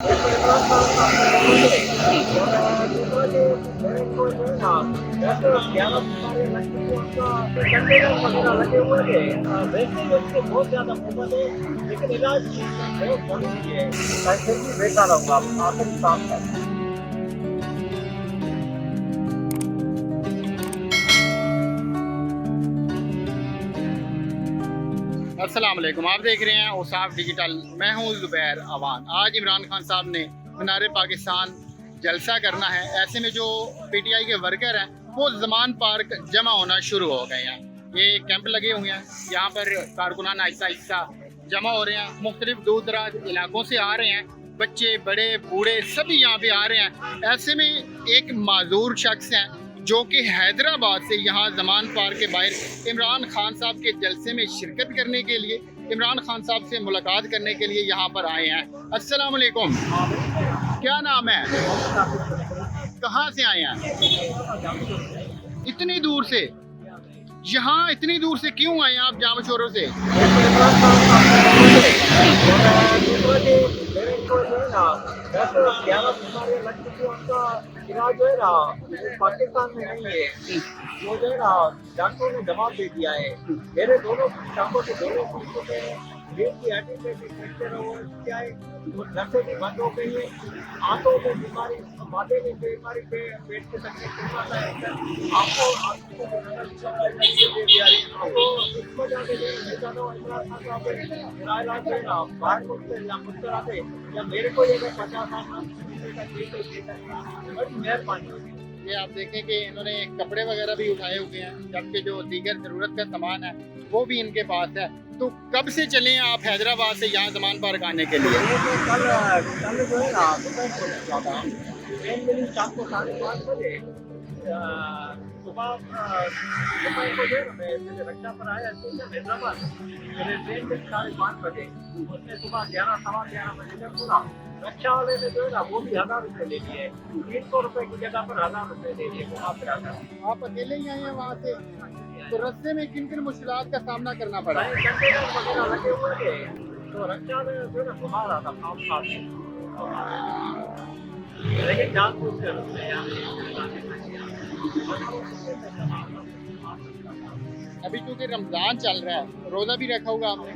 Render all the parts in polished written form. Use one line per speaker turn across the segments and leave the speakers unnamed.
बहुत ज्यादा मोहब्बत है, लेकिन इलाज बहुत जरूरी है। मैं फिर भी बैठा रहूंगा आखिरी काम तक।
अस्सलाम वालेकुम, आप देख रहे हैं औसाफ डिजिटल। मैं हूं ज़ुबैर अवान। आज इमरान खान साहब ने मीनार पाकिस्तान जलसा करना है। ऐसे में जो पीटीआई के वर्कर हैं वो ज़मान पार्क जमा होना शुरू हो गए हैं। ये कैंप लगे हुए हैं, यहाँ पर कारकुनान आहिस्ता आहिस्ता जमा हो रहे हैं। मुख्तलिफ दूर दराज इलाकों से आ रहे हैं, बच्चे बड़े बूढ़े सभी यहाँ पे आ रहे हैं। ऐसे में एक माजूर शख्स हैं जो कि हैदराबाद से यहाँ ज़मान पार्क के बाहर इमरान खान साहब के जलसे में शिरकत करने के लिए, इमरान खान साहब से मुलाकात करने के लिए यहाँ पर आए हैं। अस्सलाम वालेकुम, क्या नाम है, कहाँ से आए हैं? इतनी दूर से? यहाँ इतनी दूर से क्यों आए हैं आप जाम शोरों से?
इलाज जो है ना पाकिस्तान में नहीं है, वो जो है ना डॉक्टरों ने जवाब दे दिया है। मेरे दोनों टांगों के दोनों पीछे में दिल की हड्डी में भी फ्रैक्चर हो गया है, नसें भी बंद हो गई है, आंतों में बीमारी, माथे में बीमारी, पेट के तकलीफ हो जाता है। आपको आपको इस वजह से इमरान खान साहब मेरा इलाज जो है ना बाहर मुल्क से या खुद कराते या मेरे को ये 50 बड़ी मेहरबानी होगी।
ये आप देखें कि इन्होंने कपड़े वगैरह भी उठाए हुए हैं, जबकि जो दीगर ज़रूरत का सामान है वो भी इनके पास है। तो कब से चले हैं आप हैदराबाद से यहाँ ज़मान पार्क आने के लिए?
कल कल जो है ना दोपहर को निकला था, ट्रेन मिली शाम को 5:30 बजे। सुबह दोपहर को जो है ना मैं मेरे रक्षा पर आया स्टेशन हैदराबाद, मेरे ट्रेन मिली 5:30 बजे। उसने सुबह 11 सवा 11 बजे तक पूरा रक्षा वाले ने जो है ना वो भी 1000 रुपये ले लिए, 300 रुपये की जगह पर 1000 रुपये ले लिए वहाँ पर आकर।
आप अकेले ही आए हैं वहाँ से? तो रास्ते में किन किन मुश्किलात का सामना करना पड़ा?
कंटेनर वगैरह लगे हुए थे, तो रक्षा में जो है ना घुमा रहा था काम साथ में, लेकिन जानबूझ कर उसने
अभी क्योंकि रमज़ान चल रहा है, रोज़ा भी रखा होगा आपने,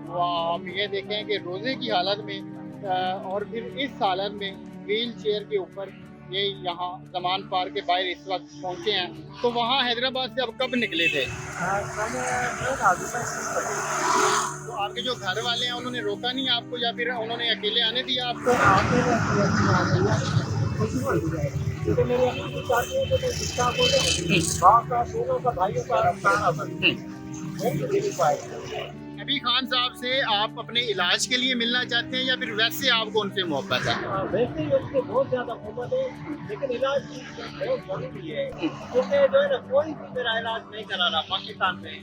तो आप ये देखें कि रोज़े की हालत में और फिर इस हालत में व्हील चेयर के ऊपर ये यहाँ ज़मान पार्क के बाहर इस वक्त पहुँचे हैं। तो वहाँ हैदराबाद से अब कब निकले थे? तो आपके जो घर वाले हैं उन्होंने रोका नहीं आपको, या फिर उन्होंने अकेले आने दिया आपको? नबी खान साहब से आप अपने इलाज के लिए मिलना चाहते हैं या फिर वैसे आपको उनसे मोहब्बत है?
वैसे ही उससे बहुत ज्यादा मोहब्बत है, लेकिन इलाज बहुत जरूरी है, क्योंकि जो है ना कोई भी मेरा इलाज नहीं करा रहा पाकिस्तान में।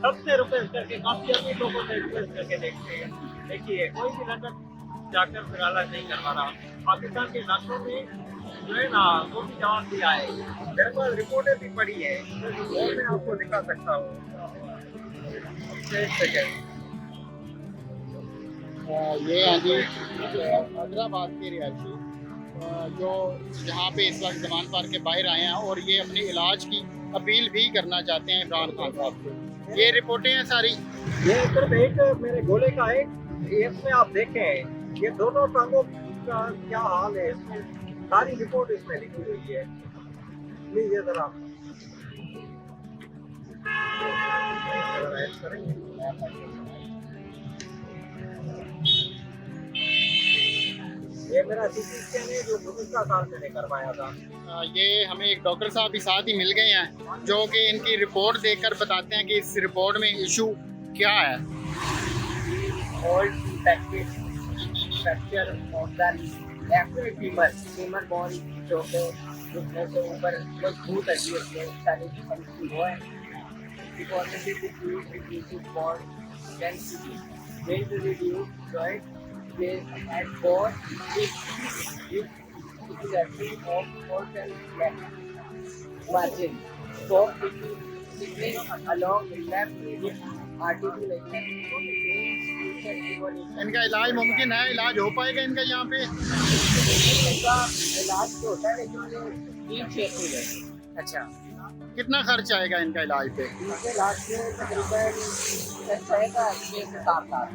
सबसे रिक्वेस्ट करके काफी अभी लोगों से रिक्वेस्ट करके देखिए कोई भी लंदन जाकर मेरा इलाज नहीं करवा रहा। पाकिस्तान के डॉक्टरों ने जो है ना वो भी जवाब दिया है, मेरे पास रिपोर्टें भी पड़ी है, वो मैं आपको दिखा सकता हूँ।
ये हैं जी हैदराबाद के रिहायशी जो यहाँ पे इस वक्त ज़मान पार्क के बाहर आए हैं और ये अपने इलाज की अपील भी करना चाहते हैं इमरान खान साहब से। ये रिपोर्टें हैं सारी,
ये सिर्फ एक मेरे गोले का है, इसमें आप देखें ये दोनों टांगों का क्या हाल है, इसमें सारी रिपोर्ट इसमें लिखी हुई है। लीजिए जरा ये मेरा सीटी स्कैन है जो गुज़श्ता साल मैंने करवाया था।
ये हमें एक डॉक्टर साहब भी साथ ही मिल गए हैं जो कि इनकी रिपोर्ट देखकर बताते हैं कि इस रिपोर्ट में इशू क्या है।
Fracture of the left femur bone जो है उसमें से ऊपर मजबूत है उसमें सारी समस्या हुआ है। Deformity reduces bond density, way to reduce joint space and bone if it is actually of fourth and left margin. Soft tissue thickening along the left hip articulation
इनका इलाज मुमकिन है, इलाज हो पाएगा इनका यहाँ पे?
इलाज तो होता है लेकिन 3-6 हो जाए।
अच्छा, कितना खर्च आएगा इनका इलाज पे?
इनके इलाज में तकरीबन खर्च आएगा 6 से 7 लाख।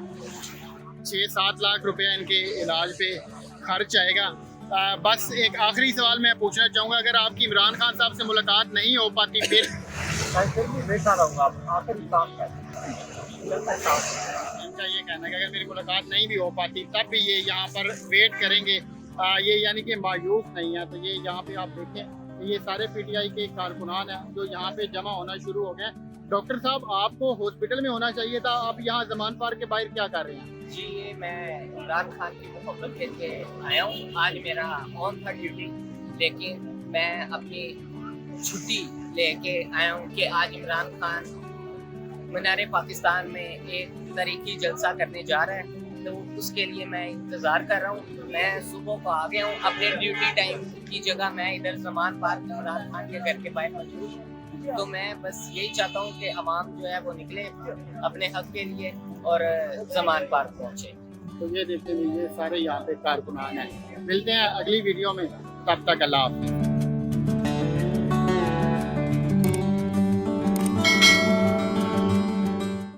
6-7 लाख रुपया इनके इलाज पे खर्च आएगा। बस एक आखिरी सवाल मैं पूछना चाहूँगा, अगर आपकी इमरान खान साहब से मुलाकात नहीं हो पाती फिर?
मैं फिर भी बैठा रहूँगा, आखिरी काम कर
इनका ये कहना है कि अगर मेरी मुलाकात नहीं भी हो पाती तब भी ये यहाँ पर वेट करेंगे। ये यानी कि मायूस नहीं है। तो ये यहाँ पे आप देखें, ये सारे पीटीआई के कारकुनान हैं जो यहाँ पे जमा होना शुरू हो गए। डॉक्टर साहब, आपको हॉस्पिटल में होना चाहिए था, आप यहाँ जमान पार्क के बाहर क्या कर रहे हैं?
जी, ये मैं इमरान खान की मोहब्बत के लिए आया हूँ। आज मेरा ऑन था ड्यूटी, लेकिन मैं अपनी छुट्टी लेके आया हूँ कि आज इमरान खान मीनार पाकिस्तान में एक तारीखी जलसा करने जा रहा है, तो उसके लिए मैं इंतज़ार कर रहा हूँ। मैं सुबह को आ गया हूँ अपने ड्यूटी टाइम की जगह, मैं इधर जमान पार्क इमरान खान के घर के बाहर मौजूद हूँ। तो मैं बस यही चाहता हूँ कि आवाम जो है वो निकले अपने हक के लिए और जमान पार्क पहुँचे।
तो ये देखते हुए ये सारे यहाँ पे कारकुनान हैं। मिलते हैं अगली वीडियो में, तब तक अल्लाह हाफ़िज़।